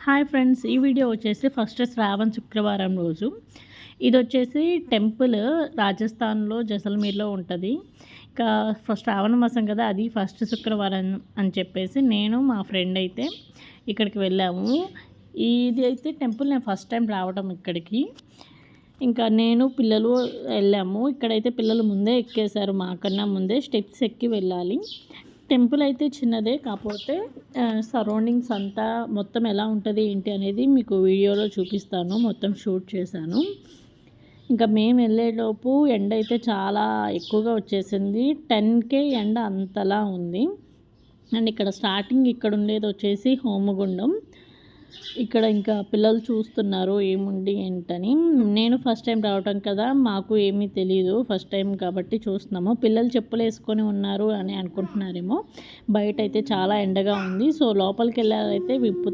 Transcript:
Hi friends, ఈ video వచ్చేసి first శ్రావణ శుక్రవారం రోజు. ఇది వచ్చేసి టెంపుల్ రాజస్థాన్లో జైసల్మేర్లో ఉంటుంది. ఇంకా శ్రావణ మాసం కదా, అది ఫస్ట్ శుక్రవారం అని చెప్పేసి నేను మా ఫ్రెండ్ అయితే ఇక్కడికి వెళ్ళాము. ఇది అయితే టెంపుల్ నేను ఫస్ట్ టైం రావడం ఇక్కడికి. ఇంకా నేను పిల్లలు వెళ్ళాము. ఇక్కడైతే పిల్లలు ముందే ఎక్కేశారు, మాకన్నా ముందే స్టెప్స్ ఎక్కి వెళ్ళాలి. టెంపుల్ అయితే చిన్నదే, కాకపోతే సరౌండింగ్స్ అంతా మొత్తం ఎలా ఉంటుంది ఏంటి అనేది మీకు వీడియోలో చూపిస్తాను. మొత్తం షూట్ చేశాను. ఇంకా మేము వెళ్ళేలోపు ఎండ అయితే చాలా ఎక్కువగా వచ్చేసింది. 10కే ఎండ అంతలా ఉంది. అండ్ ఇక్కడ స్టార్టింగ్ ఇక్కడ ఉండేది వచ్చేసి హోమగుండం. ఇక్కడ ఇంకా పిల్లలు చూస్తున్నారు ఏముండి ఏంటని. నేను ఫస్ట్ టైం రావటం కదా, మాకు ఏమీ తెలియదు, ఫస్ట్ టైం కాబట్టి చూస్తున్నాము. పిల్లలు చెప్పులు వేసుకొని ఉన్నారు అని అనుకుంటున్నారేమో. బయట అయితే చాలా ఎండగా ఉంది. సో లోపలికి వెళ్ళాలైతే